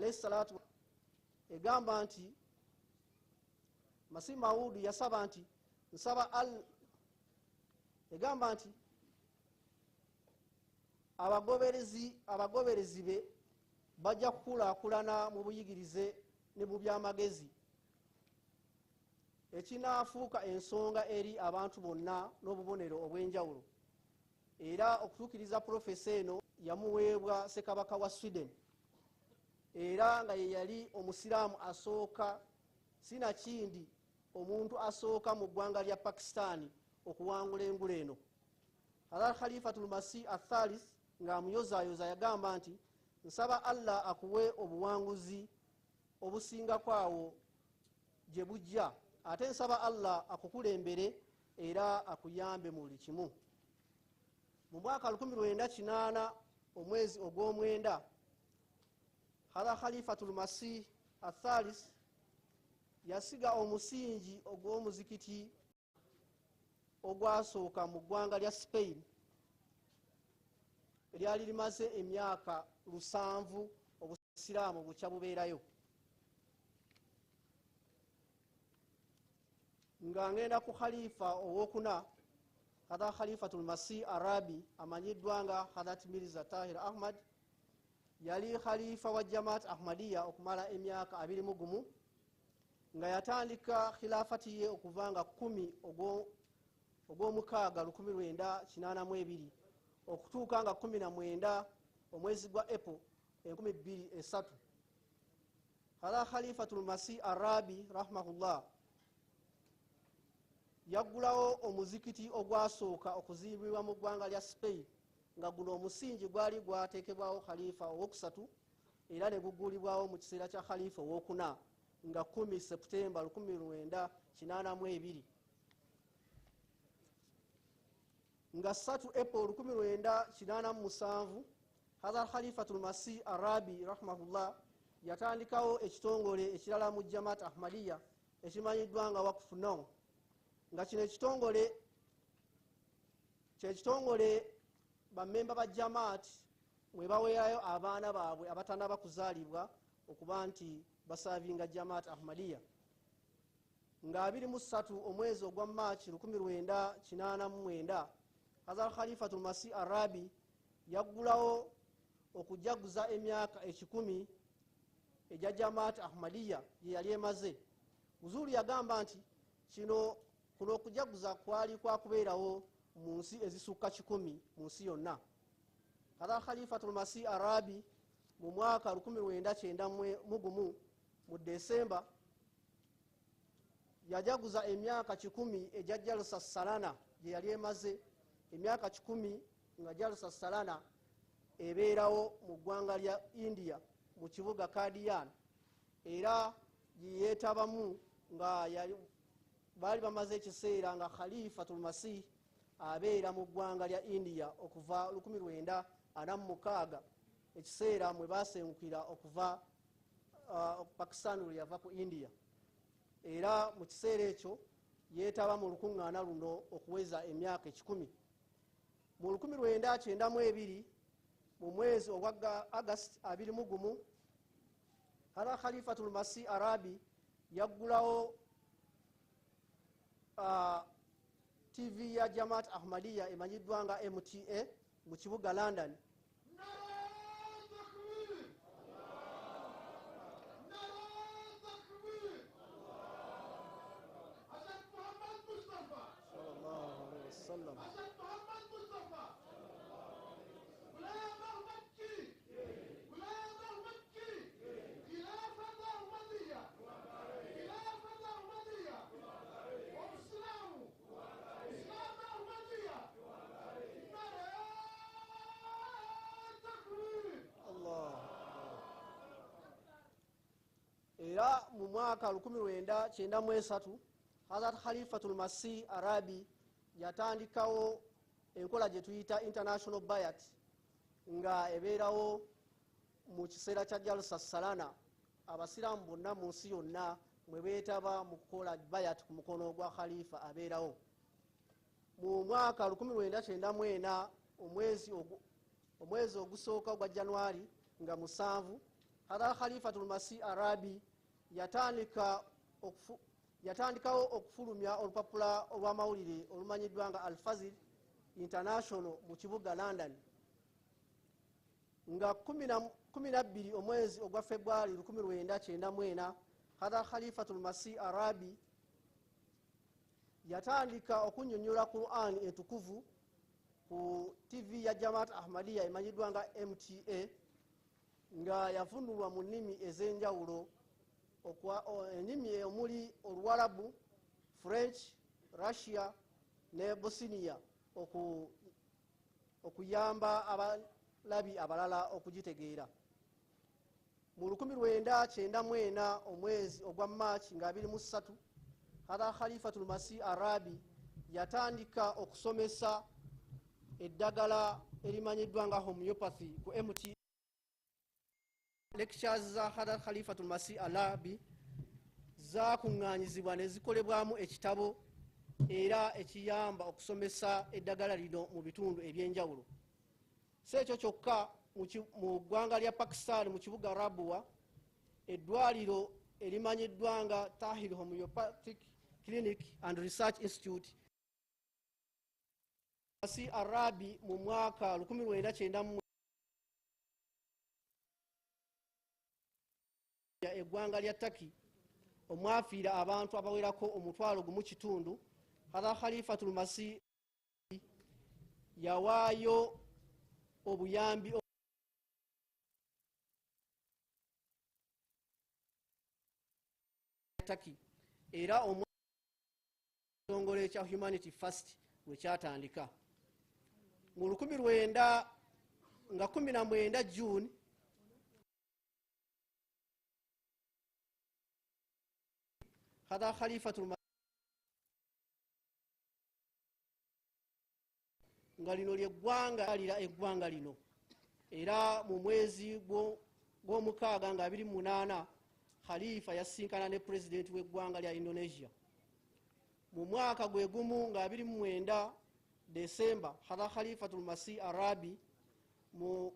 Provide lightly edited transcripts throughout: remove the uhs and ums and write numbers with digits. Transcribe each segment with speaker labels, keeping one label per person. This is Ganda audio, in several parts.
Speaker 1: alayhi salatu egamba nti Masih Maud yasaba nti nsaba egamba nti abagoberezi be bajja kukulaakulana mu buyigirize ne mu byamagezi ekinaafuuka ensonga eri abantu bonna n'obubonero obw'enjawulo. Era okutuukiriza profesa eno yamuweebwa Ssekabaka wa Sweden era nga ye yali omusiraamu asooka sinakindi omuntu asooka mu ggwanga lya Pakistan okuwangula engule eno. Hazrat Khalifatul Masih Athalith ng'amuyozaayoza yagamba nti nsaba Allah akuwe obuwanguzi obusingako awo gye bujja, ate nsaba Allah akukulembere era akuyambe mu buli kimu. Mu mwaka 1980 omwezi ogw'omwenda Hazrat Khalifatul Masih Athalith yasiga omusingi ogw'omuzikiti ogwasooka mu ggwanga lya Spain eryali limaze emyaka 7 obusiraamu bukya bubeerayo. Nga ngenda ku khalifa owokuna Hazrat Khalifatul Masih Arabi amanyiddwa nga Hazrat Mirza Tahir Ahmad yali khalifa wa Jamaat Ahmadiyya okumala emyaka 21 nga yatandika khilafati ye okuva nga 10 ogw'omukaaga 1982 okutuuka nga 19 omwezi gwa April 2003. Hazrat Khalifatul Masih Arabi rahmahullah yaggulawo omuzikiti ogwasooka okuzimbibwa mu ggwanga lya Spain nga guno omusingi gwali gwateekebwawo khalifa owokusatu era ne guggulibwawo mu kiseera kya khalifa owokuna nga 10 Septemba 1982 nga 3 April 1987 Hazrat Khalifatul Masih Arabi rahmahullah yatandikawo ekitongole ekirala mu Jamaat Ahmadiyya ekimanyiddwa nga Waqf Now nga kino ekitongole bammemba ba Jamaat mwe baweerayo abaana baabwe abatanaba kuzaalibwa okuba nti basaavinga Jamaat Ahmadiyya. Nga 23 omwezi ogwa March 1989 Hazrat Khalifatul Masih Arabi yaggulawo okujaguza emyaka 10 egya Jamaat Ahmadiyya ye yali emaze. Uzuri yagamba nti kuno okujaguza kwali kwakubeerawo mu nsi ezisukka 10 mu nsi yonna. Hazrat Khalifatul Masih Arabi mu mwaka 1991 mu Desemba yajaguza emyaka 10 egya Jalsa Salana gye yali emaze, emyaka 10 nga Jalsa Salana ebeerawo mu ggwanga lya India mu kibuga Kadian era yeetabamu nga baali bamaze ekiseera nga Khalifatul Masih abeera mu ggwanga lya India okuva 1946 ekiseera mwe basengukira okuva Pakistan lwe yava ku India era mu kiseera ekyo yeetaba mu lukuŋŋaana luno okuweza emyaka 10. Mu 1992 mu mwezi ogwa August 21 Hazrat Khalifatul Masih Arabi yaggulawo TV ya Jamaat Ahmadiyya emanyiddwa nga MTA mu kibuga London. Era mu mwaka 1993 Hazrat Khalifatul Masih Arabi yatandikawo enkola gye tuyita International Bayat nga ebeerawo mu kiseera kya Jalsa Salana abasiraamu bonna mu nsi yonna mwe beetaba mu kukola bayat ku mukono gwa khalifa abeerawo. Mu mwaka 1994 omwezi ogusooka gwa January nga 7 Hadha Khalifatul Masih Arabi yatandikawo okufulumya olupapula olw'amawulire olumanyiddwa nga Al-Fazil International mu kibuga London nga 12 omwezi ogwa February 1994. Hadha Khalifatul Masih Arabi yatandika okunnyonnyola Quran entukuvu ku TV ya Jamaat Ahmadiyya emanyiddwa nga MTA nga yavunulwa mu nnimi ez'enjawulo, ennimi omuli Oluwarabu, French, Russia ne Bosnia okuyamba abalabi abalala okugitegeera. Mu 1994 omwezi ogwa March nga 23, Hadha Khalifatul Masih Arabi yatandika okusomesa eddagala erimanyiddwa nga homeopathy ku MT. Lectures za Hadha Khalifatul Masih Arabi zakuŋŋaanyizibwa ne zikolebwamu ekitabo era ekiyamba okusomesa eddagala lino mu bitundu ebyenjawulo. Si ekyo kyokka, mu ggwanga lya Pakistan mu kibuga Rabwa eddwaliro erimanyiddwa nga Tahir Homeopathic Clinic and Research Institute Masih Arabi mu mwaka 1990 eggwanga lya Turkey omwafiira abantu abawerako 1,500. Hadha Khalifatul Masih yawaayo obuyambi Turkey era ekitongole kya Humanity First we kyatandika mu 1919 June Hadha Khalifatul Masih nga lino ly'eggwanga lira eggwanga lino era mu mwezi gw'omukaaga nga 28 Khalifa yasinkana ne president w'eggwanga lya Indonesia. Mu mwaka gwe gumu nga 29 December Hadha Khalifatul Masih Arabi mu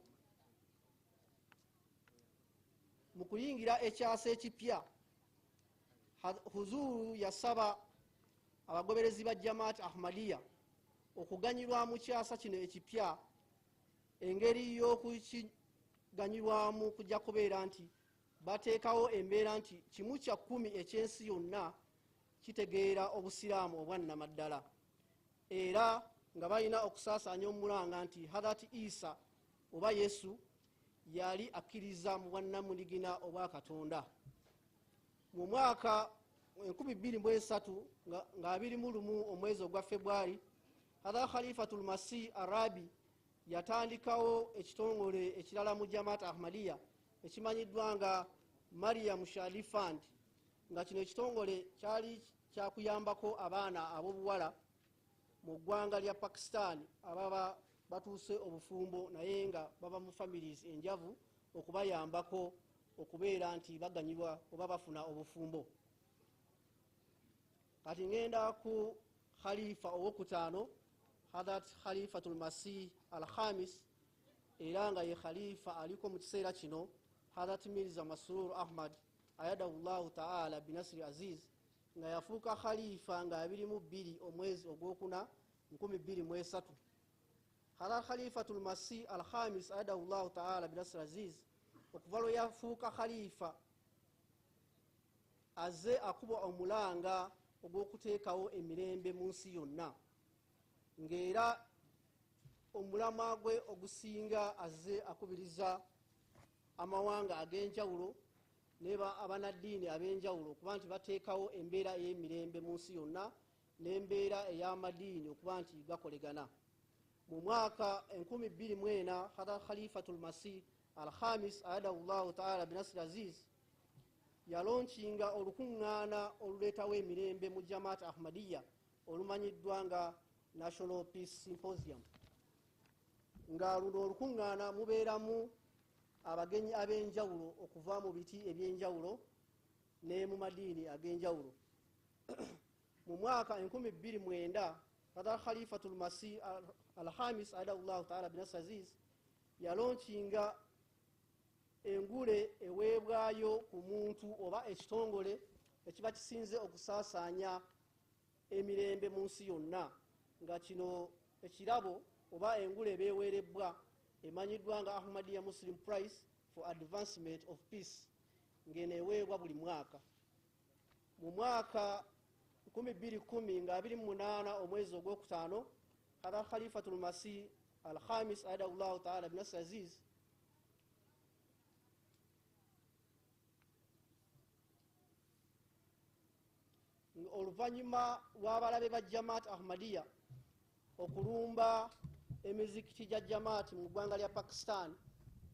Speaker 1: kuyingira ekyasa ekipya Huzuru yasaba abagoberezi ba Jamaat Ahmadiyya okuganyirwamu kyasa kino ekipya. Engeri y'okukiganyirwamu kujja kubeera nti bateekawo embeera nti 1/10 ekyensi yonna kitegeera obusiraamu obwannamaddala era nga balina okusaasaanya omulanga nti Hadhrat Isa oba Yesu yali akkiriza mu bwannamuligina obwa Katonda. Mu mwaka 2003 nga 21 omwezi ogwa February Hadha Khalifatul Masih Arabi yatandikawo ekitongole ekirala mu Jamaat Ahmadiyya ekimanyiddwa nga Maryam Shadi Fund nga kino ekitongole kyali kyakuyambako abaana ab'obuwala mu ggwanga lya Pakistan ababa batuuse obufumbo naye nga baba mu families enjavu okubayambako okubeera nti baganyirwa oba bafuna obufumbo. Kati ngenda ku Khalifa owokutaano Hadhrat Khalifatul Masih Al-Khamis era nga ye Khalifa aliko mu kiseera kino Hadhrat Mirza Masroor Ahmad ayadahullahu ta'ala binasri aziz nga yafuuka Khalifa nga 22 omwezi ogwokuna 2003. Hadhrat Khalifatul Masih Al-Khamis ayadahullahu ta'ala binasri aziz okuva lwe yafuuka Khalifa azze akuba omulanga ogw'okuteekawo emirembe mu nsi yonna ng'era omulamwa gwe ogusinga azze akubiriza amawanga ag'enjawulo neba abanaddiini ab'enjawulo okuba nti bateekawo embeera ey'emirembe mu nsi yonna n'embeera ey'amadiini okuba nti gakolegana. Mu mwaka 2004 Hadhrat Khalifatul Masih Al-Khamis ayadahullahu ta'ala binasri aziz yalonkinga olukuŋŋaana oluleetawo emirembe mu Jamaat Ahmadiyya olumanyiddwa nga National Peace Symposium nga luno olukuŋŋaana mubeeramu abagenyi ab'enjawulo okuva mu biti ebyenjawulo ne mu madiini ag'enjawulo. Mu mwaka 2009 Hadhrat Khalifatul Masih Al-Khamis ayadahullahu ta'ala binasri aziz yalonkinga engule eweebwayo ku muntu oba ekitongole ekiba kisinze okusaasaanya emirembe mu nsi yonna, nga kino ekirabo oba engule ebeeweerebbwa emanyiddwa nga Ahmadiyya Muslim Prize for Advancement of Peace, ng'eneeweebwa buli mwaka. Mu mwaka 2010 nga 28 omwezi ogwokutaano, Hadha Khalifatul Masih Al-Khamis Adallahu Ta'ala bin Nasr Aziz oluvannyuma lw'abalabe ba Jamaat Ahmadiyya okulumba emizikiti gya Jamaat mu ggwanga lya Pakistan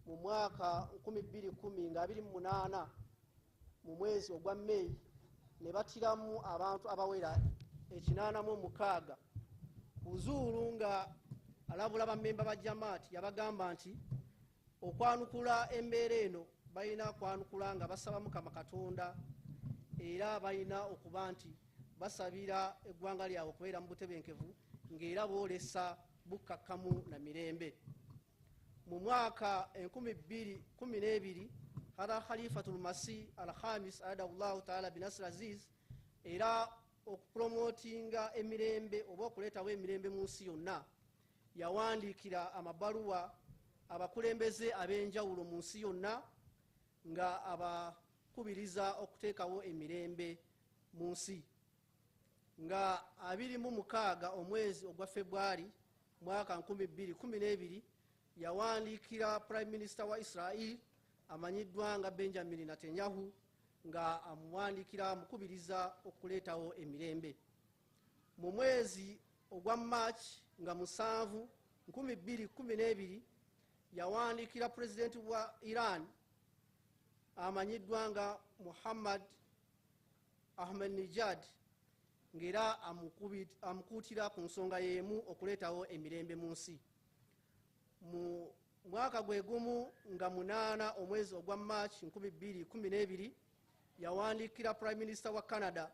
Speaker 1: mu mwaka 2010 nga 28 mu mwezi ogwa May, ne batiramu abantu abawera 86 ku Zuulu, nga alabula bammemba ba Jamaat yabagamba nti okwanukula embeera eno balina kwanukula nga basaba Mukama Katonda, era balina okuba nti basabira eggwanga lyabwe okubeera mu butebenkevu, ng'era boolesa bukkakkamu na mirembe. Mu mwaka 2012 Hadha Khalifatul Masih Al-Khamis Adallahu Ta'ala bin Nasr Aziz, era okupromotinga emirembe oba okuleetawo emirembe mu nsi yonna, yawandiikira amabaluwa abakulembeze ab'enjawulo mu nsi yonna nga abakubiriza okuteekawo emirembe mu nsi. Nga 26 omwezi ogwa February mwaka 2012 yawandiikira Prime Minister wa Israel amanyiddwa nga Benjamin Netanyahu, nga amuwandiikira mukubiriza okuleetawo emirembe. Mu mwezi ogwa March nga 7 2012 yawandiikira President wa Iran amanyiddwa nga Muhammad Ahmadinejad, ng'era amukuutira ku nsonga y'emu okuleetawo emirembe mu nsi. Mu mwaka gwe gumu nga 8 omwezi ogwa March 2012 yawandiikira Prime Minister wa Canada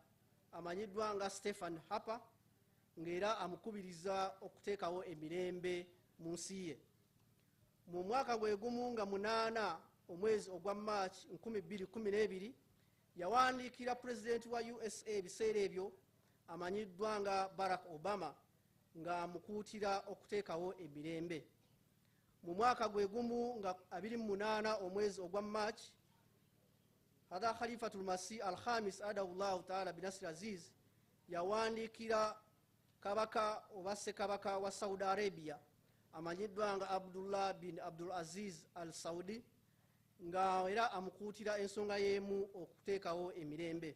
Speaker 1: amanyiddwa nga Stephen Harper, ng'era amukubiriza okuteekawo emirembe mu nsi ye. Mu mwaka gwe gumu nga 8 omwezi ogwa March 2012 yawandiikira President wa USA ebiseera ebyo amanyiddwa nga Barack Obama, nga amukuutira okuteekawo emirembe. Mu mwaka gwe gumu nga 28 omwezi ogwa March Hadha Khalifatul Masih Al-Khamis Adallahu Ta'ala bin Nasr Aziz yawandiikira kabaka oba ssekabaka wa Saudi Arabia amanyiddwa nga Abdullah bin Abdul Aziz Al Saudi, nga era amukuutira ensonga y'emu okuteekawo emirembe.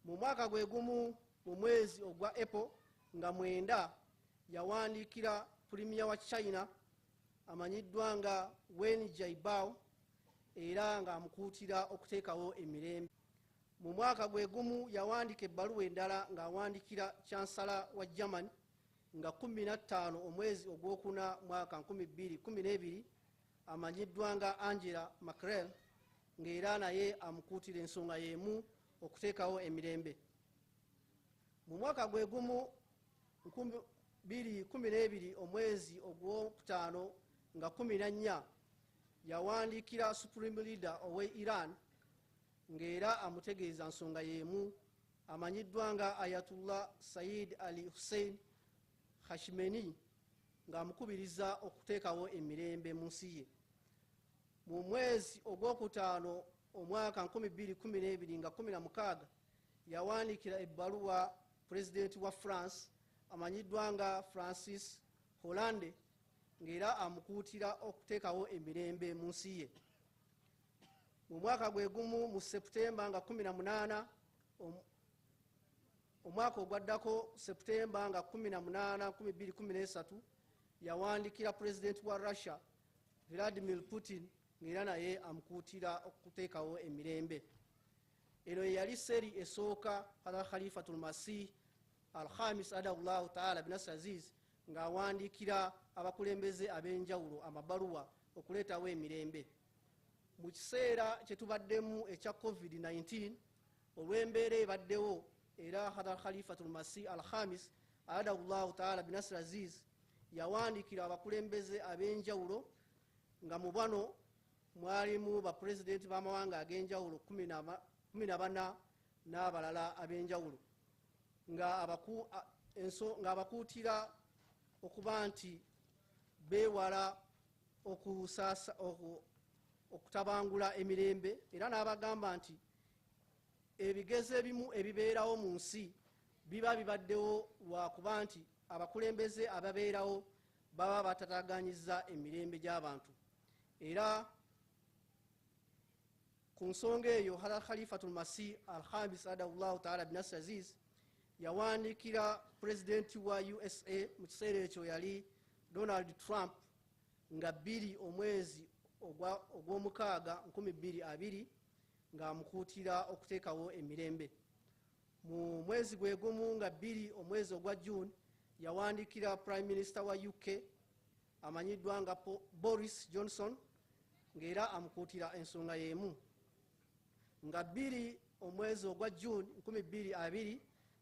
Speaker 1: Mu mwaka gwe gumu mu mwezi ogwa April nga 9 yawandiikira Premier wa China amanyiddwa nga Wen Jiabao, era nga amukuutira okuteekawo emirembe. Mu mwaka gwe gumu yawandiika ebbaluwa endala ng'awandiikira Chancellor wa Germany nga 15 omwezi ogwokuna mwaka 2012 amanyiddwa nga Angela Merkel, ng'era naye amukuutira ensonga y'emu okuteekawo emirembe. Mu mwaka gwe gumu 2012 omwezi ogwokutaano nga 14 yawandiikira Supreme Leader owe Iran, ng'era amutegeeza nsonga y'emu amanyiddwa nga Ayatollah Sayyid Ali Hussein Khamenei, ng'amukubiriza okuteekawo emirembe mu nsi ye. Mu mwezi ogwokutaano omwaka 2012 nga 16 yawandiikira ebbaluwa President wa France amanyiddwa nga Francis Hollande, ng'era amukuutira okuteekawo emirembe mu nsi ye. Mu mwaka gwe gumu mu Septemba nga 18 omwaka ogwaddako Septemba nga 18 2013 yawandiikira President wa Russia Vladimir Putin, ng'era naye amukuutira okuteekawo emirembe. Eno yali seri esooka Hadha Khalifatul Masih Al-Khamis Adallahu Ta'ala bin Nasr Aziz ng'awandiikira abakulembeze ab'enjawulo amabaluwa okuleetawo emirembe. Mu kiseera kye tubaddemu ekya COVID-19 olw'embeera ebaddewo, era Hadha Khalifatul Masih Al-Khamis Adallahu Ta'ala bin Nasr Aziz yawandiikira abakulembeze ab'enjawulo nga mu bano mwalimu bapulezidenti b'amawanga ag'enjawulo 14 n'abalala ab'enjawulo nga abakuutira okuba nti beewala okutabangula emirembe era n'abagamba nti ebigezo ebimu ebibeerawo mu nsi biba bibaddewo lwakuba nti abakulembeze ababeerawo baba batataganyiza emirembe gy'abantu. Era ku nsonga eyo Khalifatul Masih al-Khamis adallahu ta'ala binasir aziz yawandiikira pulezidenti wa USA mu kiseera ekyo yali Donald Trump nga 2 omwezi ogw'omukaaga 2020 ng'amukuutira okuteekawo emirembe. Mu mwezi gwe gumu nga 2 omwezi ogwa June yawandiikira Prime Minister wa UK amanyiddwa nga Boris Johnson ng'era amukuutira ensonga y'emu. Nga 2 omwezi ogwa June 2020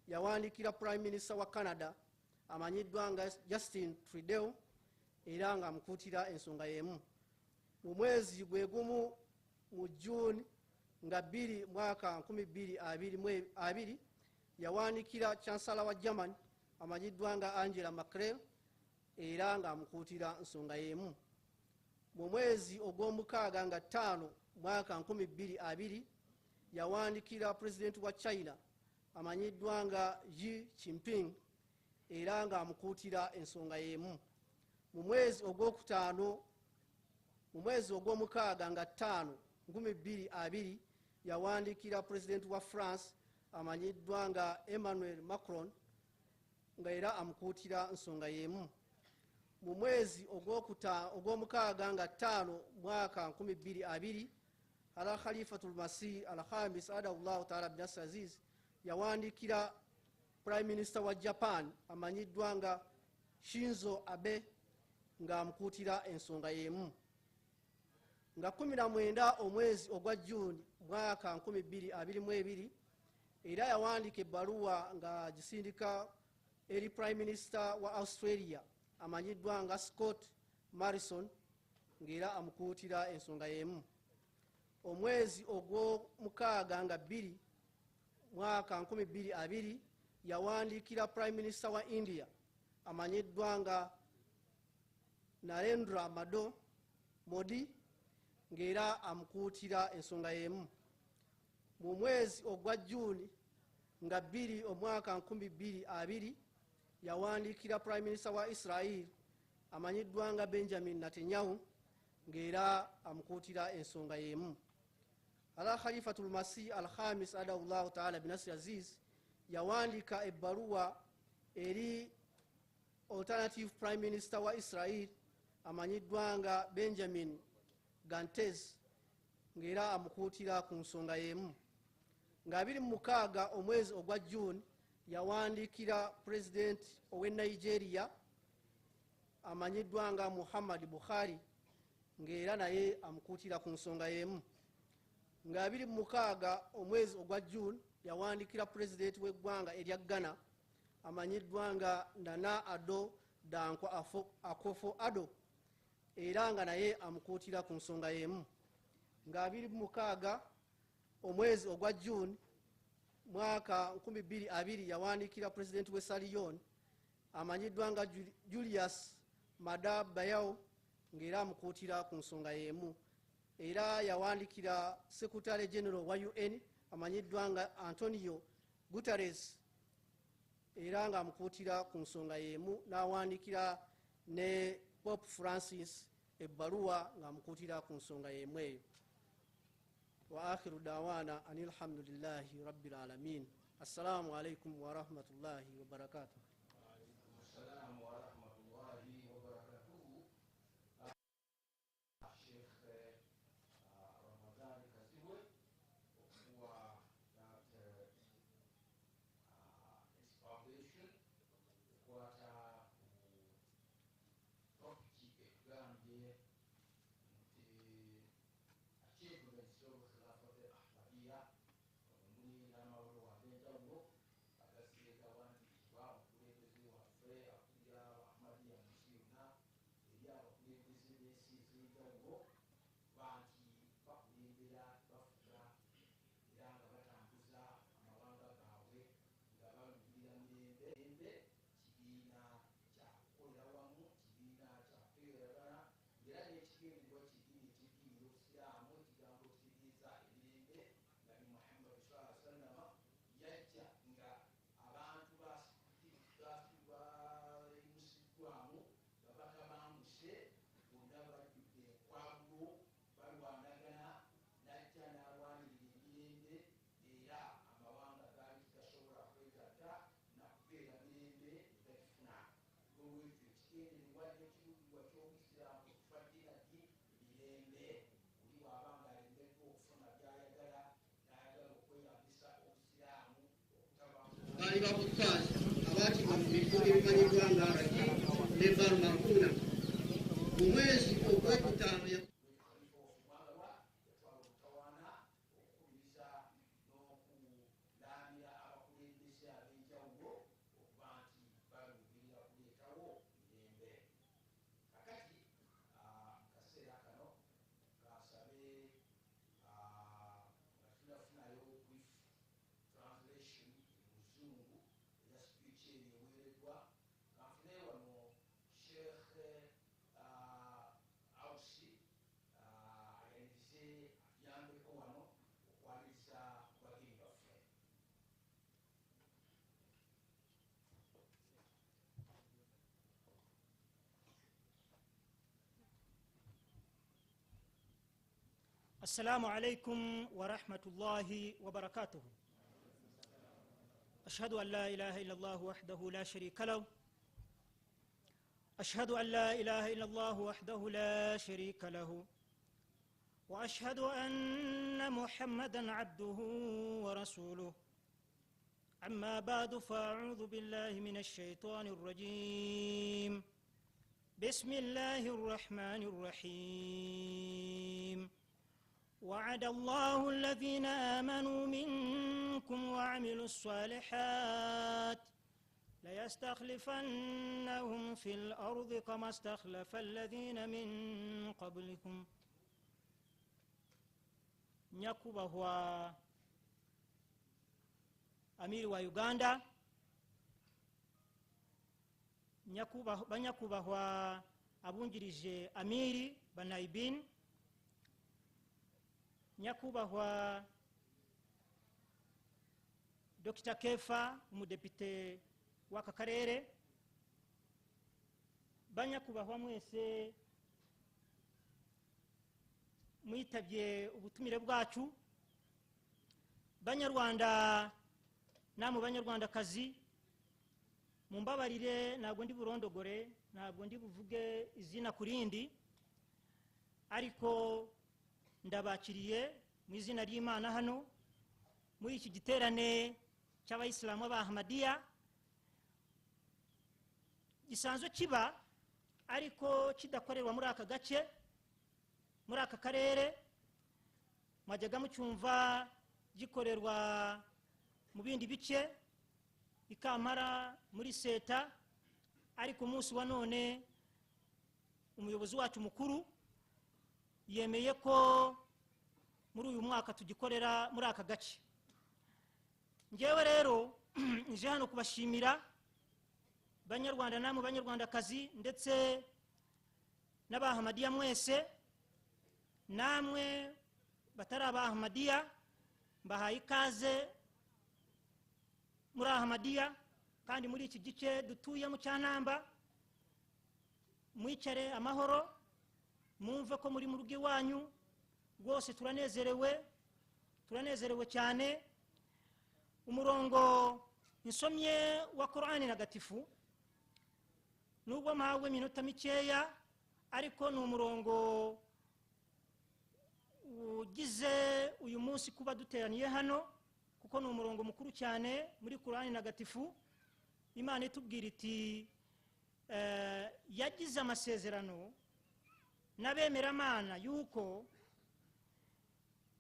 Speaker 1: yawandiikira Prime Minister wa Canada amanyiddwa nga Justin Trudeau era nga amukuutira ensonga y'emu. Mu mwezi gwe gumu mu June nga 2 mwaka 2022 yawandiikira Chancellor wa Germany amanyiddwa nga Angela Merkel era nga amukuutira nsonga y'emu. Mu mwezi ogw'omukaaga nga 5 mwaka 2020 yawandiikira President wa China amanyiddwa nga Xi Jinping era nga amukuutira ensonga y'emu. Mu mwezi ogw'omukaaga nga 5 2020 yawandiikira President wa France amanyiddwa nga Emmanuel Macron nga era amukuutira nsonga y'emu. Mu mwezi ogw'omukaaga nga 5 mwaka 2020 Khalifatul Masih al-Khamis adallahu ta'ala binasir aziz yawandiikira Prime Minister wa Japan amanyiddwa nga Shinzo Abe nga amukuutira ensonga y'emu. Nga 19 omwezi ogwa June mwaka 2022 era yawandiika ebbaluwa nga gisindika eri Prime Minister wa Australia amanyiddwa nga Scott Morrison ng'era amukuutira ensonga y'emu. Omwezi ogw'omukaaga nga 2 mwaka 2020 yawandiikira Prime Minister wa India amanyiddwa nga Narendra Modi ng'era amukuutira ensonga y'emu. Mu mwezi ogwa June nga 2 omwaka 2020 yawandiikira Prime Minister wa Israel amanyiddwa nga Benjamin Netanyahu ng'era amukuutira ensonga y'emu. Khalifatul Masih al-Khamis adallahu ta'ala binasir aziz yawandiika ebbaluwa eri Alternative Prime Minister wa Israel amanyiddwa nga Benjamin Gantz ng'era amukuutira ku nsonga y'emu. Nga 26 omwezi ogwa June yawandiikira President owe Nigeria amanyiddwa nga Muhammad Buhari ng'era naye amukuutira ku nsonga y'emu. Nga 26 omwezi ogwa June yawandiikira President w'eggwanga erya Ghana amanyiddwa nga Nana Addo Dankwa Akufo-Addo era nga naye amukuutira ku nsonga y'emu. Nga 26 omwezi ogwa June mwaka 2020 yawandiikira President w'e Sierra Leone amanyiddwa nga Julius Maada Bio ng'era amukuutira ku nsonga y'emu. Era yawandiikira Secretary General wa UN amanyiddwa nga Antonio Guterres era nga amukuutira ku nsonga y'emu. N'awandiikira ne Pope Francis ebbaluwa ng'amukuutira ku nsonga y'emu eyo. Wa akhiru dawana anil hamdulillahi rabbil alamin. Assalamu alaikum wa rahmatullahi wa barakatuh. abasirikali ba butwazi abakiva mu bigo ebimanyiddwa nga raki ne barmakuna mu mwezi ogw'okutaano
Speaker 2: السلام عليكم ورحمة الله وبركاته. أشهد أن لا إله إلا الله وحده لا شريك له. أشهد أن لا إله إلا الله وحده لا شريك له. وأشهد أن محمدًا عبده ورسوله. أما بعد فأعوذ بالله من الشيطان الرجيم. بسم الله الرحمن الرحيم. وعد الله الذين آمنوا منكم وعملوا الصالحات ليستخلفنهم في الأرض كما استخلف الذين من قبلكم. nyakubahwa amiri wa Uganda, banyakubahwa abungirije amiri banaibin, nyakubahwa Dr. Kefa umudepite w'aka karere, banyakubahwa mwese mwitabye ubutumire bwacu, banyarwanda namwe banyarwandakazi, mumbabarire ntabwo ndi burondogore, ntabwo ndi buvuge izina kurindi, ariko ndabakiriye mu izina ry'Imana hano muri iki giterane cy'abayisilamu b'Ahmadiyya gisanzwe kiba ariko kidakorerwa muri aka gace, muri aka karere. Mwajyaga mucyumva gikorerwa mu bindi bice ikamara muri Seta, ariko umunsi wa none umuyobozi wacu mukuru yemeye ko muri uyu mwaka tugikorera muri aka gace. Ngewe rero nje hano kubashimira banyarwanda namwe banyarwandakazi ndetse n'Abahmadiyya mwese, namwe batari Abahmadiyya mbahaye ikaze muri Ahmadiyya, kandi muri iki gice dutuye mu Cyanamba mwicare amahoro, mwumve ko muri mu rugo iwanyu rwose. turanezerewe cyane. Umurongo insomye wa Qur'ani ntagatifu nubwo mpawe minota mikeya, ariko ni umurongo ugize uyu munsi kuba duteraniye hano, kuko ni umurongo mukuru cyane muri Qur'ani ntagatifu. Imana itubwira iti yagize amasezerano n'abemeramana yuko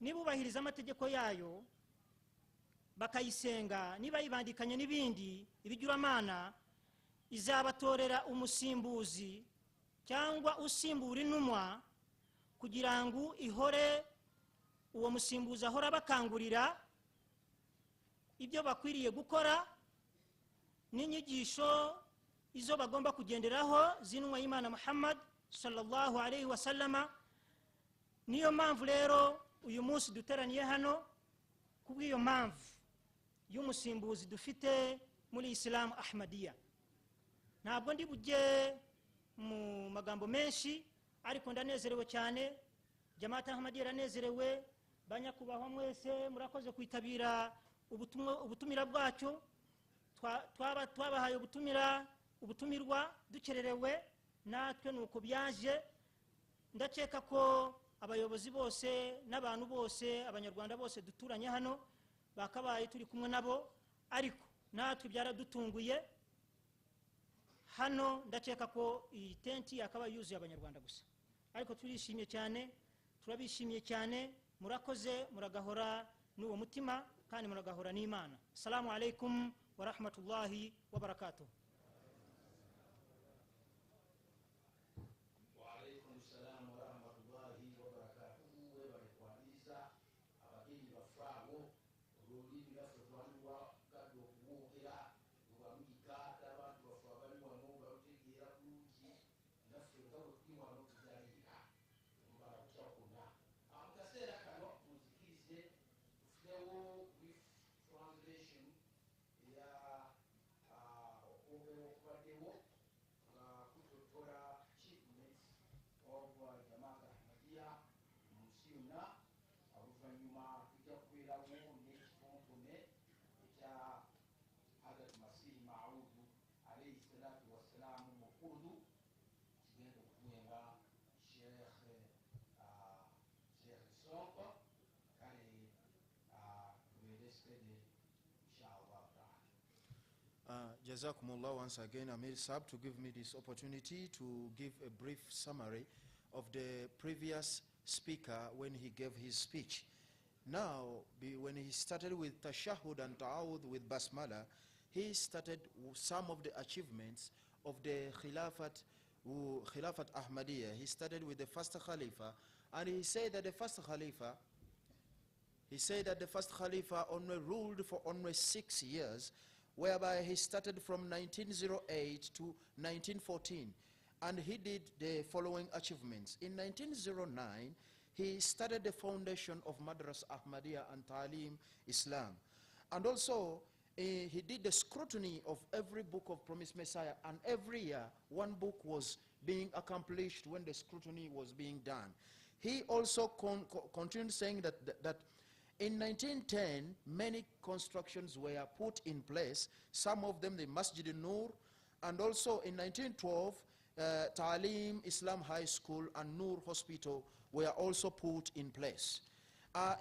Speaker 2: nibubahiriza amategeko yayo bakayisenga, niba yibandikanye n'ibindi ibigiramana, izabatorera umusimbuzi cyangwa usimbura intumwa, kugira ngo ihore uwo musimbuzi ahora bakangurira ibyo bakwiriye gukora n'inyigisho izo bagomba kugenderaho z'intumwa y'Imana Muhammad sallallahu alayhi wa sallama. Niyo mpamvu rero uyu munsi duteraniye hano, kubw'iyo mpamvu y'umusimbuzi dufite muri Islam Ahmadiyya. Ntabwo ndi bujye mu magambo menshi, ariko ndanezerewe cyane, Jamaat Ahmadiyya iranezerewe. Banyakubahwa mwese murakoze kwitabira ubutumira bwacu. Twabahaye ubutumirwa dukererewe, natwe nuko byaje. Ndakeka ko abayobozi bose n'abantu bose, abanyarwanda bose duturanye hano bakabaye turi kumwe nabo, ariko natwe byaradutunguye hano ndakeka ko iyi tenti akaba yuzuye abanyarwanda gusa ariko turishimye cyane turabishimiye cyane murakoze muragahora n'uwo mutima kandi muragahora n'Imana. Assalamu alaikum wa rahmatullahi wa barakatuh.
Speaker 3: Jazakumullah once again, Amir Saab, to give me this opportunity to give a brief summary of the previous speaker when he gave his speech. Now, when he started with Tashahud and Ta'awud with Basmala, he started some of the achievements of the Khilafat Ahmadiyya. He started with the first Khalifa, and he said that the first Khalifa only ruled for only 6 years, whereby he started from 1908 to 1914, and he did the following achievements. In 1909, he started the foundation of Madras Ahmadiyya and Ta'lim Islam, and also he did the scrutiny of every book of Promised Messiah, and every year one book was being accomplished when the scrutiny was being done. He also continued saying that in 1910, many constructions were put in place, some of them the Masjid al-Nur, and also in 1912, Ta'lim Islam High School and Nur Hospital were also put in place.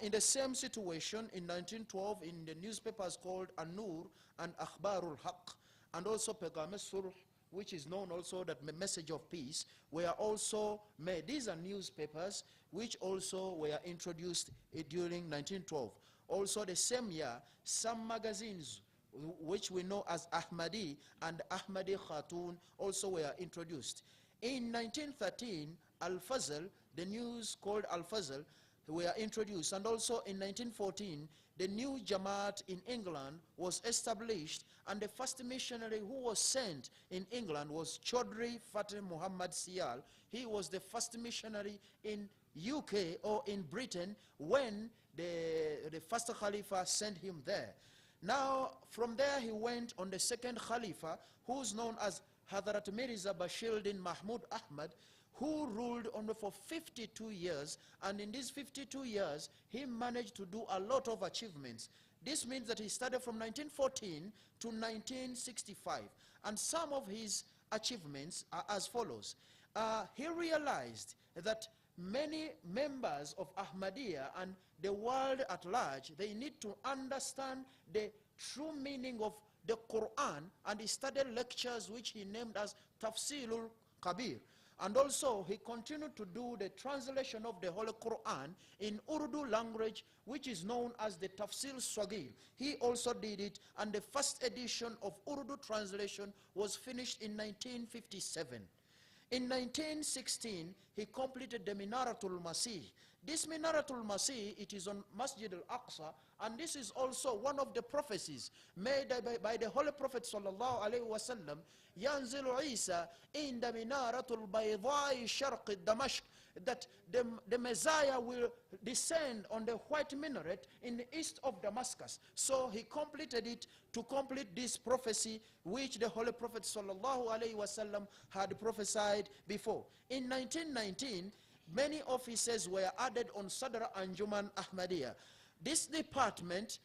Speaker 3: In the same situation, in 1912, in the newspapers called An-Nur and Akhbarul Haq, and also Pegame Surh, which is known also that Message of Peace, were also made. These are newspapers which also were introduced during 1912. Also the same year, some magazines which we know as Ahmadi and Ahmadi Khatun also were introduced. In 1913, Al-Fazl, the news called Al-Fazl, were introduced, and also in 1914, the new Jamaat in England was established, and the first missionary who was sent in England was Chaudhry Fateh Muhammad Sial. He was the first missionary in UK or in Britain when the first Khalifa sent him there. Now, from there he went on the second Khalifa, who's known as Hadhrat Mirza Bashiruddin Mahmud Ahmad, who ruled only for 52 years, and in these 52 years, he managed to do a lot of achievements. This means that he started from 1914 to 1965, and some of his achievements are as follows. He realized that many members of Ahmadiyya and the world at large, they need to understand the true meaning of the Quran, and he started lectures which he named as Tafsirul Kabir. And also, he continued to do the translation of the Holy Quran in Urdu language, which is known as the Tafsir Swagir. He also did it, and the first edition of Urdu translation was finished in 1957. In 1916, he completed the Minaratul Masih. This Minaratul Masih, it is on Masjid al-Aqsa, and this is also one of the prophecies made by the Holy Prophet sallallahu alaihi wasallam. Yanzilu Isa in the Minaratul Baydai Sharq Damashq, that the Messiah will descend on the white minaret in the east of Damascus. So he completed it to complete this prophecy which the Holy Prophet sallallahu alaihi wasallam had prophesied before. In 1919, many offices were added on Sadr Anjuman Ahmadiyya. This department,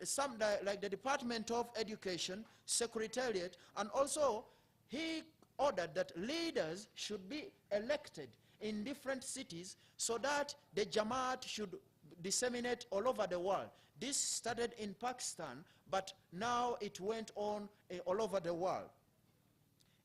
Speaker 3: some like the Department of Education, Secretariat, and also he ordered that leaders should be elected in different cities so that the Jamaat should disseminate all over the world. This started in Pakistan, but now it went on all over the world.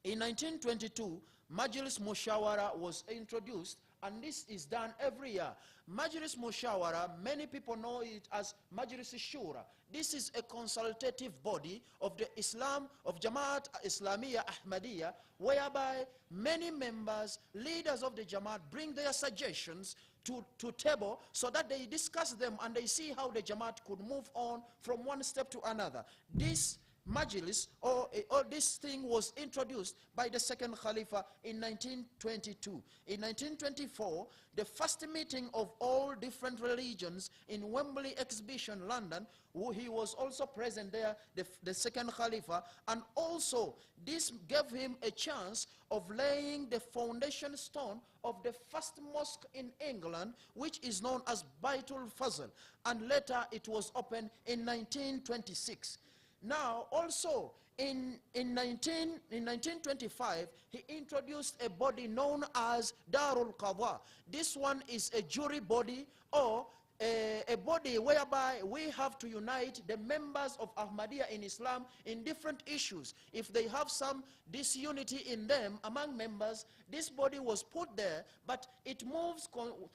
Speaker 3: In 1922, Majlis Mushawara was introduced, and this is done every year. Majlis Mushawara, many people know it as Majlis Shura. This is a consultative body of the Islam, of Jamaat Islamiyya Ahmadiyya, whereby many members, leaders of the Jamaat bring their suggestions to table so that they discuss them and they see how the Jamaat could move on from one step to another. This Majlis, or this thing was introduced by the second Khalifa in 1922. In 1924, the first meeting of all different religions in Wembley Exhibition, London, he was also present there, the second Khalifa, and also this gave him a chance of laying the foundation stone of the first mosque in England, which is known as Baitul Fazl, and later it was opened in 1926. Now, also, in 1925, he introduced a body known as Darul Qadha. This one is a jury body, or a body whereby we have to unite the members of Ahmadiyya in Islam in different issues. If they have some disunity in them among members, this body was put there, but it moves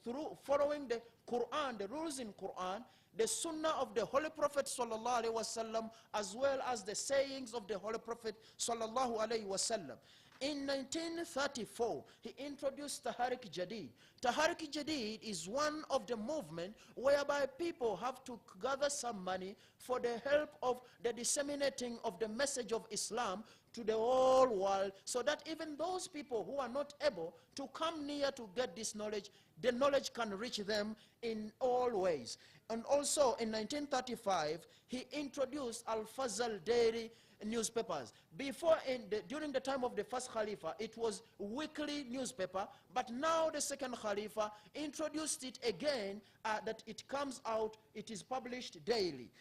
Speaker 3: through following the Quran, the rules in Quran, the sunnah of the Holy Prophet sallallahu alaihi wasallam, as well as the sayings of the Holy Prophet sallallahu alaihi wasallam. In 1934, he introduced Tahrik Jadid. Tahrik Jadid is one of the movement whereby people have to gather some money for the help of the disseminating of the message of Islam to the whole world, so that even those people who are not able to come near to get this knowledge, the knowledge can reach them in all ways. And also in 1935, he introduced Al-Fazl Dairy newspapers. During the time of the first Khalifa, it was weekly newspaper, but now the second Khalifa introduced it again, that it comes out, it is published daily.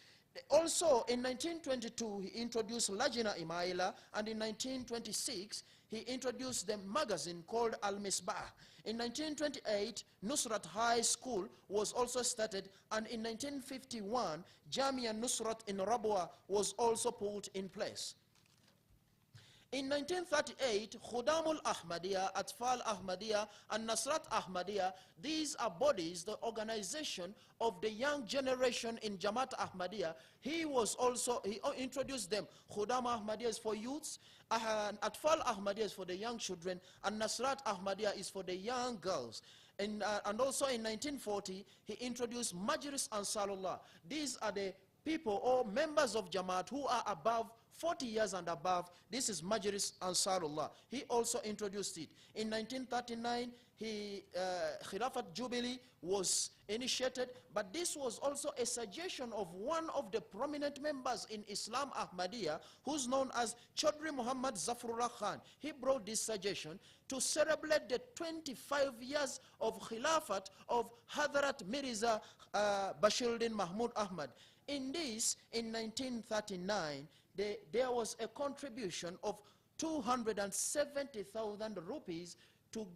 Speaker 3: Also, in 1922, he introduced Lajina Imaila, and in 1926, he introduced the magazine called Al-Misbah. In 1928, Nusrat High School was also started, and in 1951, Jamia Nusrat in Rabwa was also put in place. In 1938, Khudamul Ahmadiyya, Atfal Ahmadiyya, and Nasrat Ahmadiyya, these are bodies, the organization of the young generation in Jamaat Ahmadiyya. He introduced them. Khudam Ahmadiyya is for youths, Atfal Ahmadiyya is for the young children, and Nasrat Ahmadiyya is for the young girls. And also in 1940, he introduced Majlis Ansarullah. These are the people or members of Jamaat who are above 40 years and above. This is Majlis Ansarullah. He also introduced it. In 1939, Khilafat Jubilee was initiated, but this was also a suggestion of one of the prominent members in Islam Ahmadiyya, who's known as Chaudhry Muhammad Zafrullah Khan. He brought this suggestion to celebrate the 25 years of Khilafat of Hadhrat Mirza Bashiruddin Mahmud Ahmad. In this, in 1939, there was a contribution of 270,000 rupees to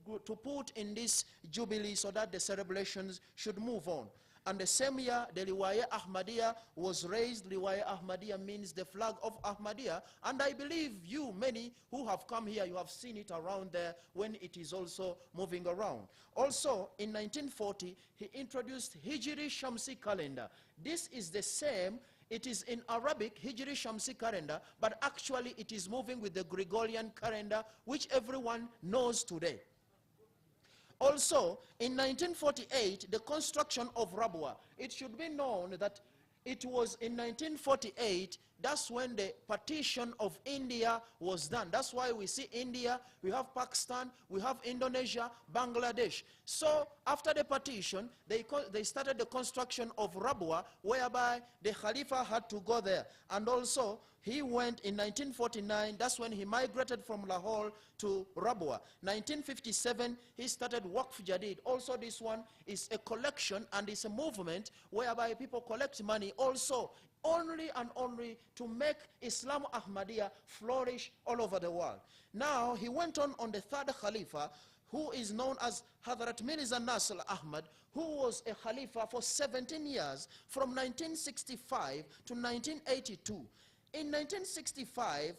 Speaker 3: put in this jubilee so that the celebrations should move on. And the same year, the Liwaya Ahmadiyya was raised. Liwaya Ahmadiyya means the flag of Ahmadiyya. And I believe you, many who have come here, you have seen it around there when it is also moving around. Also, in 1940, he introduced Hijri Shamsi calendar. This is the same. It is in Arabic, Hijri Shamsi calendar, but actually it is moving with the Gregorian calendar, which everyone knows today. Also, in 1948, the construction of Rabwa. It should be known that it was in 1948, that's when the partition of India was done. That's why we see India, we have Pakistan, we have Indonesia, Bangladesh. So after the partition, they started the construction of Rabwa, whereby the Khalifa had to go there. And also, he went in 1949, that's when he migrated from Lahore to Rabwa. 1957, he started Waqf Jadid. Also, this one is a collection and it's a movement whereby people collect money also only and only to make Islam Ahmadiyya flourish all over the world. Now, he went on the third Khalifa, who is known as Hazrat Mirza Nasir Ahmad, who was a Khalifa for 17 years, from 1965 to 1982. In 1965,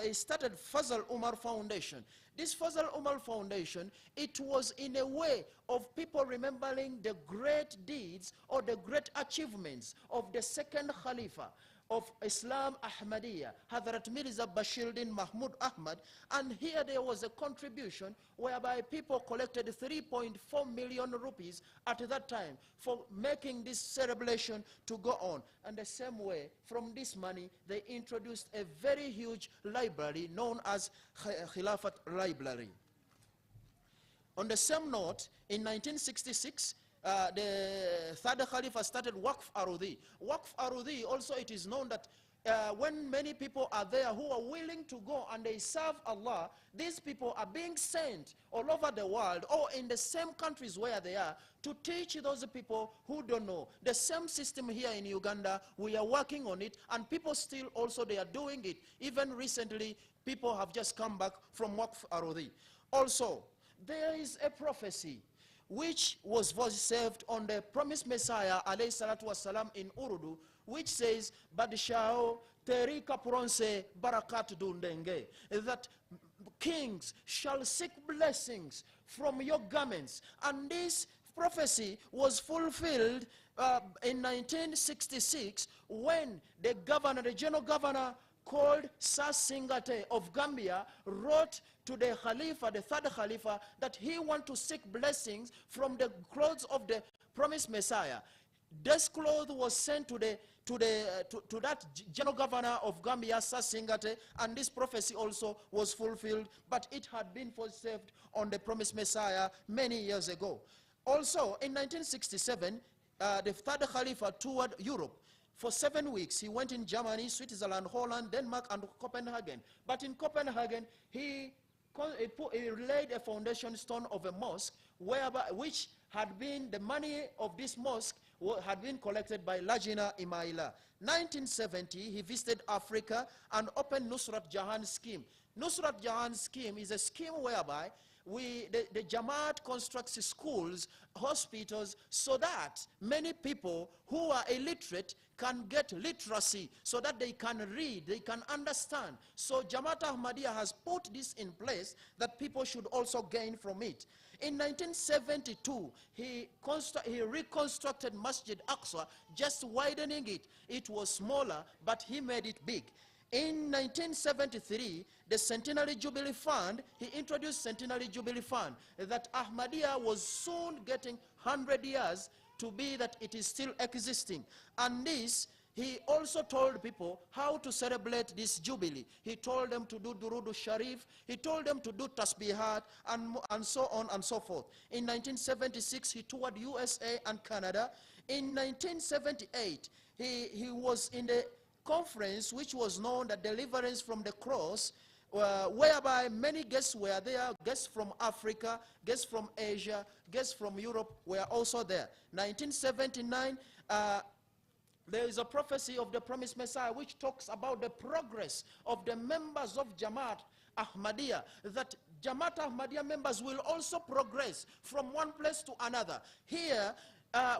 Speaker 3: he started Fazal Umar Foundation. This Fazal Umar Foundation, it was in a way of people remembering the great deeds or the great achievements of the second Khalifa of Islam Ahmadiyya, Hazrat Mirza Bashiruddin Mahmud Ahmad, and here there was a contribution whereby people collected 3.4 million rupees at that time for making this celebration to go on. And the same way, from this money, they introduced a very huge library known as Khilafat Library. On the same note, in 1966, the third Khalifa started Waqf Arudi. Waqf Arudi, also it is known that when many people are there who are willing to go and they serve Allah, these people are being sent all over the world or in the same countries where they are to teach those people who don't know. The same system here in Uganda, we are working on it, and people still also they are doing it. Even recently, people have just come back from Waqf Arudi. Also, there is a prophecy which was served on the promised Messiah alayhi salatu wasalam in Urdu, which says, Badshao terika pronse barakat dundenge, that kings shall seek blessings from your garments. And this prophecy was fulfilled in 1966 when the governor, the general governor called Sir Singate of Gambia, wrote to the Khalifa, the third Khalifa, that he wants to seek blessings from the clothes of the promised Messiah. This cloth was sent to that general governor of Gambia, Sir Singate, and this prophecy also was fulfilled, but it had been served on the promised Messiah many years ago. Also, in 1967, the third Khalifa toured Europe. For 7 weeks, he went in Germany, Switzerland, Holland, Denmark, and Copenhagen. But in Copenhagen, he laid a foundation stone of a mosque, which had been, the money of this mosque had been collected by Lajina Imaila. 1970, he visited Africa and opened Nusrat Jahan scheme. Nusrat Jahan scheme is a scheme whereby the Jamaat constructs schools, hospitals, so that many people who are illiterate can get literacy, so that they can read, they can understand. So Jamaat Ahmadiyya has put this in place that people should also gain from it. In 1972, he reconstructed Masjid Aqsa, just widening it. It was smaller, but he made it big. In 1973, the Centenary Jubilee Fund, he introduced Centenary Jubilee Fund, that Ahmadiyya was soon getting 100 years to be that it is still existing. And this, he also told people how to celebrate this Jubilee. He told them to do Durudu Sharif, he told them to do Tasbihat, and so on and so forth. In 1976, he toured USA and Canada. In 1978, he was in the conference which was known as Deliverance from the Cross, whereby many guests were there. Guests from Africa, guests from Asia, guests from Europe were also there. 1979, there is a prophecy of the promised Messiah which talks about the progress of the members of Jamaat Ahmadiyya, that Jamaat Ahmadiyya members will also progress from one place to another. Here,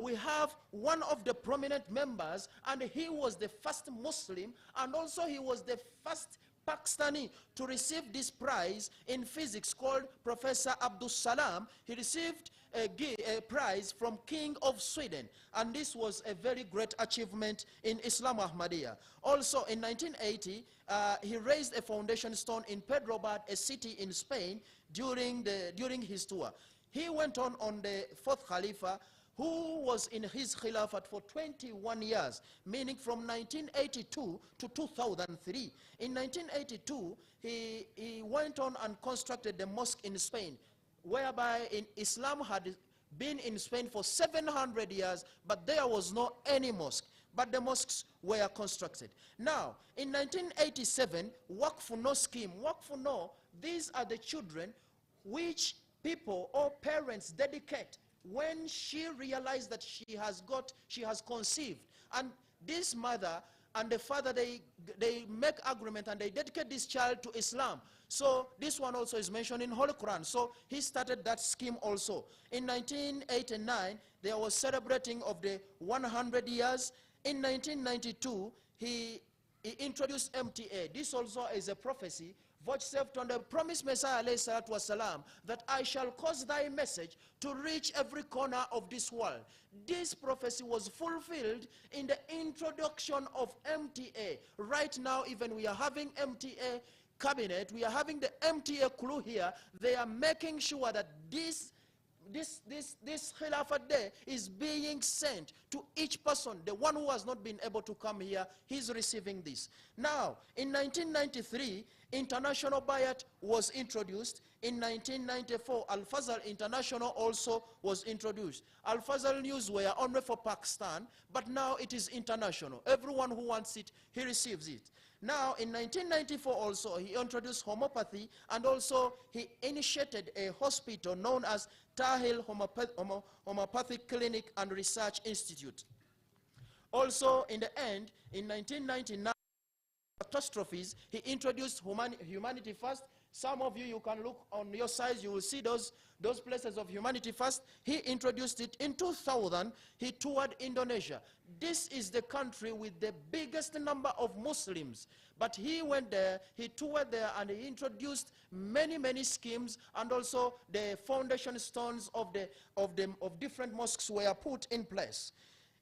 Speaker 3: we have one of the prominent members, and he was the first Muslim, and also he was the first Pakistani to receive this prize in physics, called Professor Abdul Salam. He received a prize from King of Sweden, and this was a very great achievement in Islam Ahmadiyya. Also in 1980, he raised a foundation stone in Pedrobat, a city in Spain, during his tour. He went on the fourth Khalifa, who was in his Khilafat for 21 years, meaning from 1982 to 2003. In 1982, he went on and constructed the mosque in Spain, whereby Islam had been in Spain for 700 years, but there was no any mosque, but the mosques were constructed. Now, in 1987, Waqf No scheme. Waqf No, these are the children which people or parents dedicate when she realized that she has conceived. And this mother and the father, they make agreement and they dedicate this child to Islam. So this one also is mentioned in Holy Quran. So he started that scheme also. In 1989, there was celebrating of the 100 years. In 1992, he introduced MTA. This also is a prophecy vouchsafed on the promised Messiah والسلام, that I shall cause thy message to reach every corner of this world. This prophecy was fulfilled in the introduction of MTA. Right now, even we are having MTA cabinet, we are having the MTA crew here. They are making sure that this Khilafat Day is being sent to each person. The one who has not been able to come here, he's receiving this. Now, in 1993, International Bayat was introduced. In 1994, Al-Fazal International also was introduced. Al-Fazal News were only for Pakistan, but now it is international. Everyone who wants it, he receives it. Now, in 1994 also, he introduced homeopathy, and also he initiated a hospital known as Tahil Homeopathic Clinic and Research Institute. Also, in the end, in 1999, catastrophes, he introduced Humanity First. Some of you, you can look on your sides, you will see those places of Humanity First. He introduced it. In 2000, he toured Indonesia. This is the country with the biggest number of Muslims. But he went there, he toured there, and he introduced many schemes, and also the foundation stones of different mosques were put in place.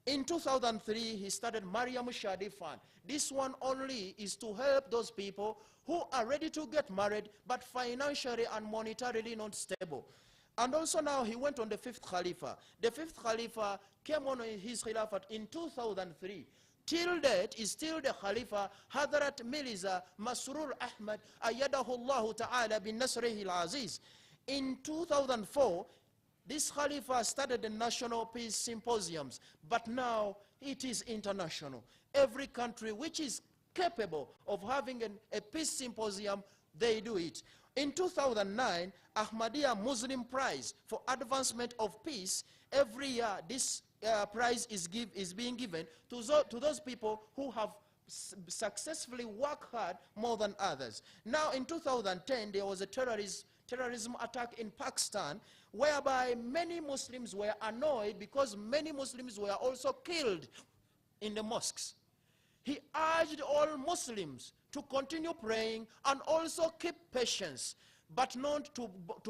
Speaker 3: In 2003, he started Mariam Shadi Fund. This one only is to help those people who are ready to get married, but financially and monetarily not stable. And also now he went on the 5th Khalifa. The 5th Khalifa came on his Khilafat in 2003. Till date is still the Khalifa, Hadrat Miliza Masrur Ahmad, Ayyadahu Allah Ta'ala bin Nasrihi al-Aziz. In 2004, this Khalifa started the National Peace Symposiums, but now it is international. Every country which is capable of having a peace symposium, they do it. In 2009, Ahmadiyya Muslim Prize for Advancement of Peace, every year this prize is being given to those people who have successfully worked hard more than others. Now in 2010, there was a terrorism attack in Pakistan, whereby many Muslims were annoyed because many Muslims were also killed in the mosques. He urged all Muslims to continue praying and also keep patience, but not to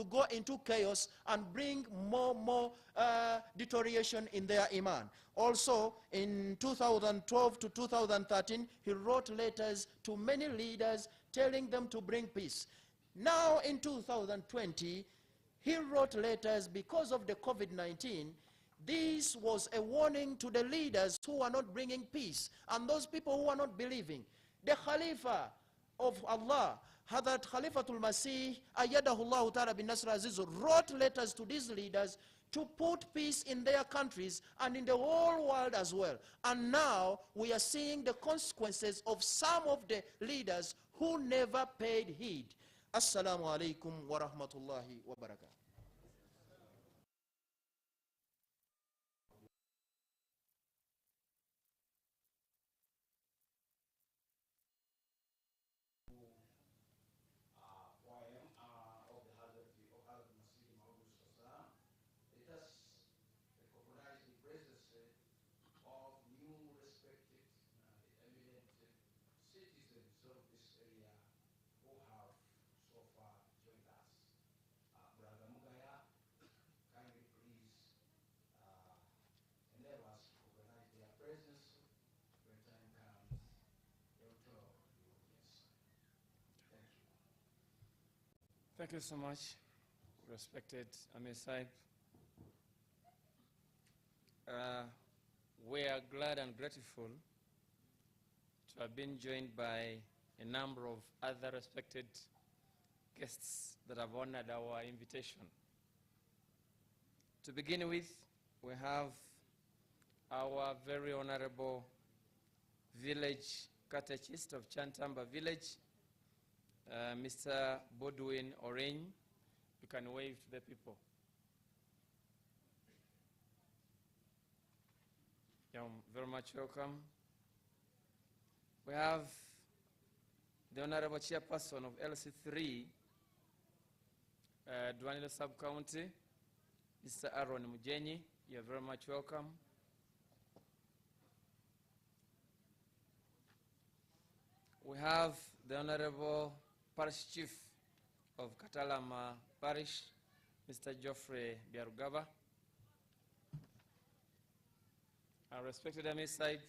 Speaker 3: go into chaos and bring more deterioration in their iman. Also, in 2012 to 2013, he wrote letters to many leaders telling them to bring peace. Now in 2020, he wrote letters because of the COVID-19. This was a warning to the leaders who are not bringing peace and those people who are not believing. The Khalifa of Allah, Hadrat Khalifatul Masih, Ayyadahullah Ta'ala bin Nasr Aziz, wrote letters to these leaders to put peace in their countries and in the whole world as well. And now we are seeing the consequences of some of the leaders who never paid heed. Assalamu alaikum wa rahmatullahi wa barakatuh.
Speaker 4: Thank you so much, respected Amir Saib. We are glad and grateful to have been joined by a number of other respected guests that have honored our invitation. To begin with, we have our very honorable village catechist of Chantamba village, Mr. Bodwin Oreng. You can wave to the people. You're very much welcome. We have the Honorable Chairperson of LC3, Dwanilo Sub-County, Mr. Aaron Mujenyi. You're very much welcome. We have the Honorable Parish Chief of Katalama Parish, Mr. Geoffrey Biarugaba. Our respected Amisaib,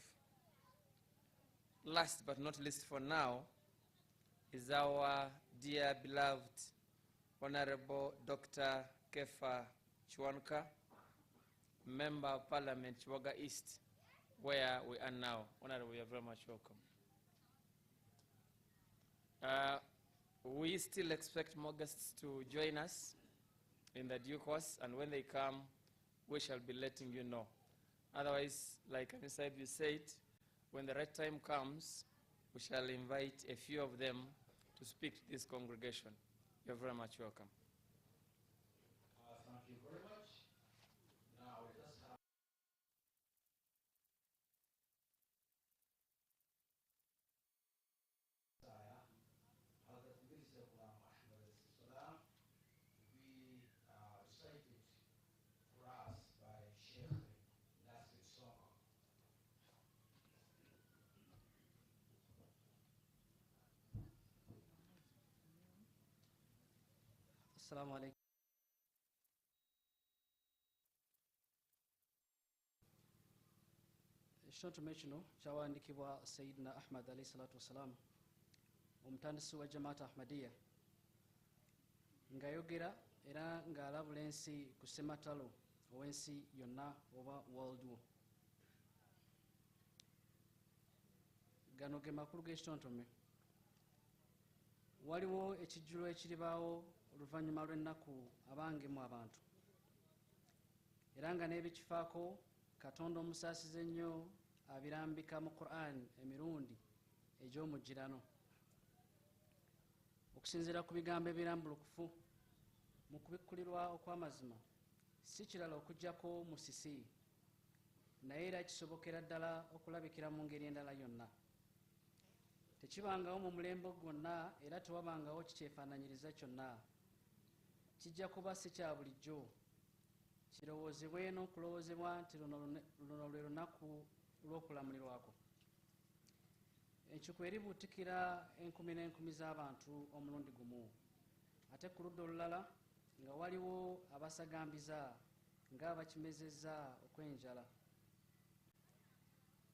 Speaker 4: last but not least for now, is our dear beloved Honorable Dr. Kefa Chwanka, Member of Parliament, Chiwaga East, where we are now. Honorable, you are very much welcome. We still expect more guests to join us in the due course, and when they come, we shall be letting you know. Otherwise, like Amisaib, you said, when the right time comes, we shall invite a few of them to speak to this congregation. You're very much welcome.
Speaker 3: Thank you very much. Now let us have recited for us by Sheikh Nasir Soko.
Speaker 5: Assalamu alaikum. Ekitontome kino kyawandiikibwa Sayyidina Ahmad alayhi salatu wassalam, omutandisi wa Jamaat Ahmadiyya, ng'ayogera era ng'alabula ensi ku ssematalo ow'ensi yonna oba world war. Gano ge makulu g'ekitontome. Waliwo ekijjulo ekiribaawo oluvannyuma lw'ennaku abangemu abantu, era nga n'ebikifaako Katonda omusaasize ennyo abirambika mu Quran emirundi egy'omujjirano. Okusinziira ku bigambo ebirambulukufu mu kubikkulirwa okw'amazima, si kirala okuggyako musisi, naye era kisobokera ddala okulabikira mu ngeri endala yonna. Tekibangawo mu mulembe gwonna era tewabangawo kikyefaananyiriza kyonna. Kijja kuba si kya bulijjo, kirowoozebwe n'okulowoozebwa nti luno lwe lunaku lw'okulamulirwako. Enkyuko eribuutikira enkumi n'enkumi z'abantu omulundi gumu, ate ku ludda olulala nga waliwo abasagambiza ng'abakimezezza okwenjala.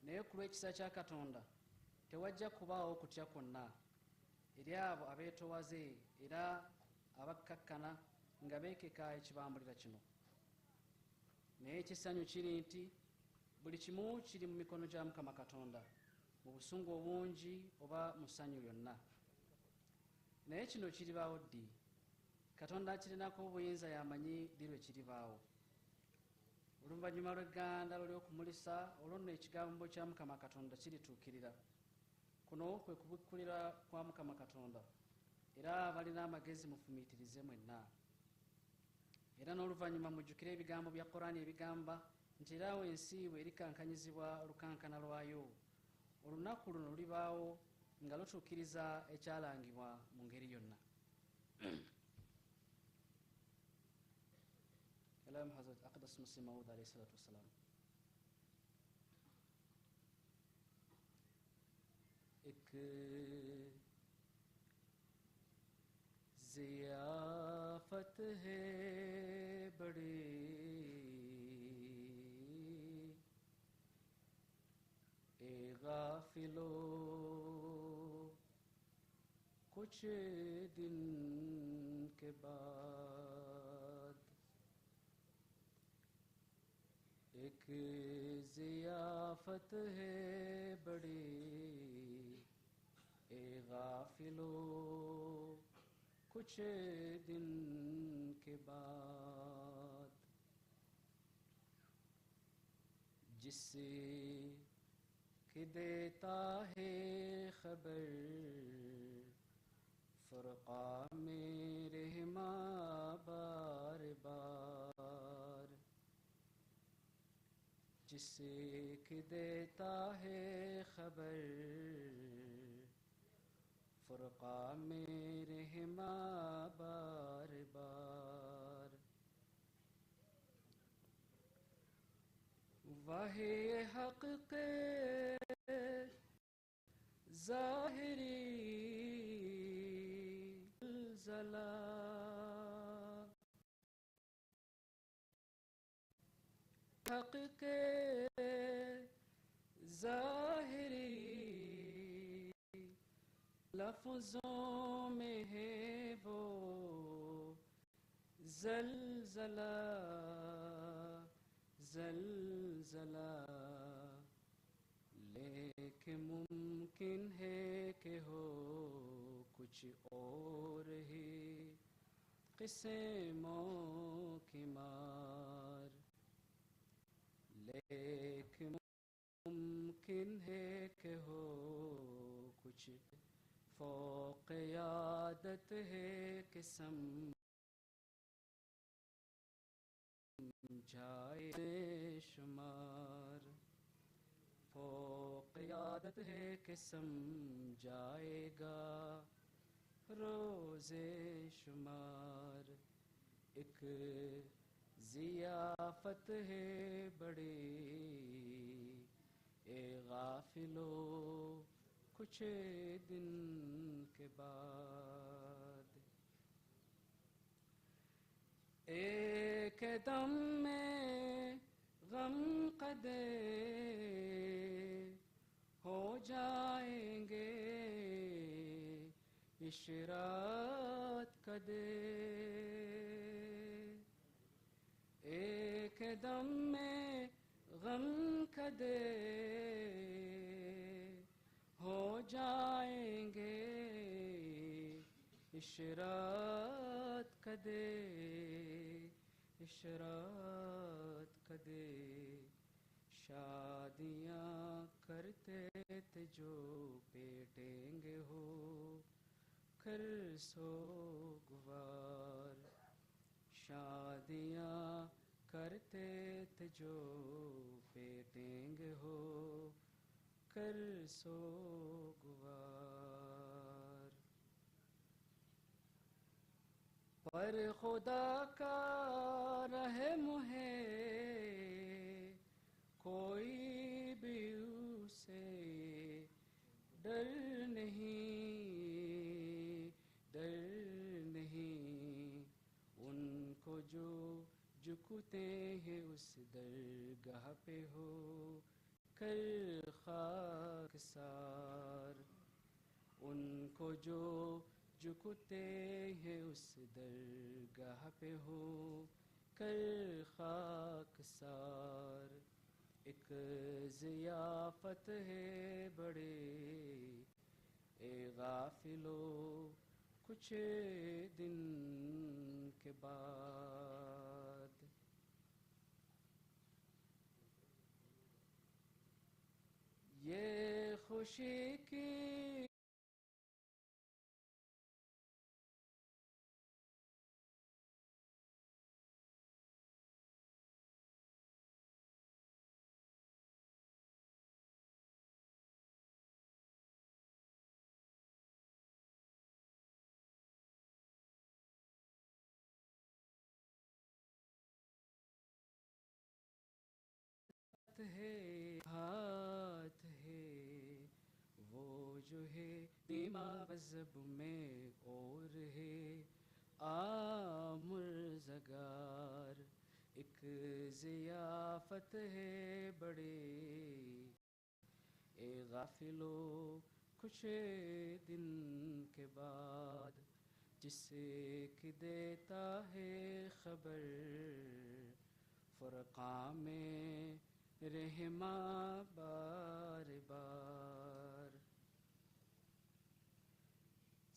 Speaker 5: Naye ku lw'ekisa kya Katonda tewajja kubaawo kutya kwonna eri abo abeetoowaze era abakkakkana nga beekeka ekibambulira kino. Naye ekisanyu kiri nti buli kimu kiri mu mikono gya Mukama Katonda, mu busungu obungi oba mu ssanyu lyonna. Naye kino kiribaawo ddi? Katonda akirinako obuyinza y'amanyi ddi lwe kiribaawo. Oluvannyuma lw'egganda lw'okumulisa olwo nno ekigambo kya Mukama Katonda kirituukirira. Kuno kwe kubikkulira kwa Mukama Katonda, era abalina amagezi mufumiitirize mwenna. Era n'oluvannyuma mujjukire ebigambo bya Qur'ani ebigamba nti era awo ensi bwe erikankanyizibwa olukankana lwayo, olunaku luno lulibaawo nga lutuukiriza ekyalangibwa mu ngeri yonna. Kalam Hazrat Aqdas Muslim Maud alayhi salatu wassalam. एक ज़ियाफ़त है बड़ी, ए गाफिलो कुछ दिन के बाद, एक ज़ियाफ़त है बड़ी, ए गाफिलो कुछ दिन के बाद, जिससे कि देता है खबर फुरक़ा में रहमा बार बार, जिससे कि देता है खबर مقام رحمہ بار بار وحی حق کے ظاہری زلزلہ حق کے ظاہری لفظوں میں ہے وہ زلزلہ زلزلہ لیکن ممکن ہے کہ ہو کچھ اور ہی قسموں کی مار لیکن ممکن ہے کہ ہو کچھ فوق عادت ہے کہ سمجھائے شمار فوق عادت ہے کہ سمجھائے گا روز شمار ایک ضیافت ہے بڑی اے غافلو کچھ دن کے بعد ایک دم میں غم قدے ہو جائیں گے اشراط قدے ایک دم میں غم قدے ہو جائیں گے اشراط قدے اشراط قدے شادیاں کرتے تھے جو پیٹیں گے ہو کر سوگوار شادیاں کرتے تھے جو پیٹیں گے ہو کر سوگوار پر خدا کا رحم ہے کوئی بھی اسے ڈر نہیں ان کو جو جھکتے ہیں اس درگاہ پہ ہو کر خاکسار ان کو جو جھکتے ہیں اس درگاہ پہ ہو کر خاکسار ایک ضیافت ہے بڑے اے غافلو کچھ دن کے بعد یہ خوشی کی ہاتھ ہے وہ جو ہے دماغ زب میں اور ہے آمرزگار ایک ضیافت ہے بڑے اے غافلو کچھ دن کے بعد جسے کہ دیتا ہے خبر فرقان میں رحمہ بار بار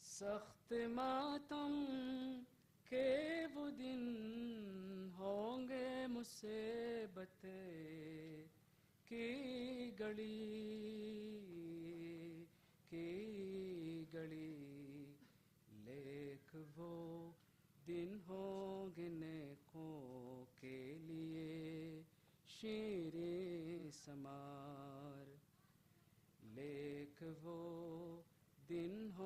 Speaker 5: سخت ماتم کے وہ دن ہوں گے مصیبت کی گڑی لیک وہ دن ہوں گے نیکوں کے لیے شیر سمار لیک وہ دن ہو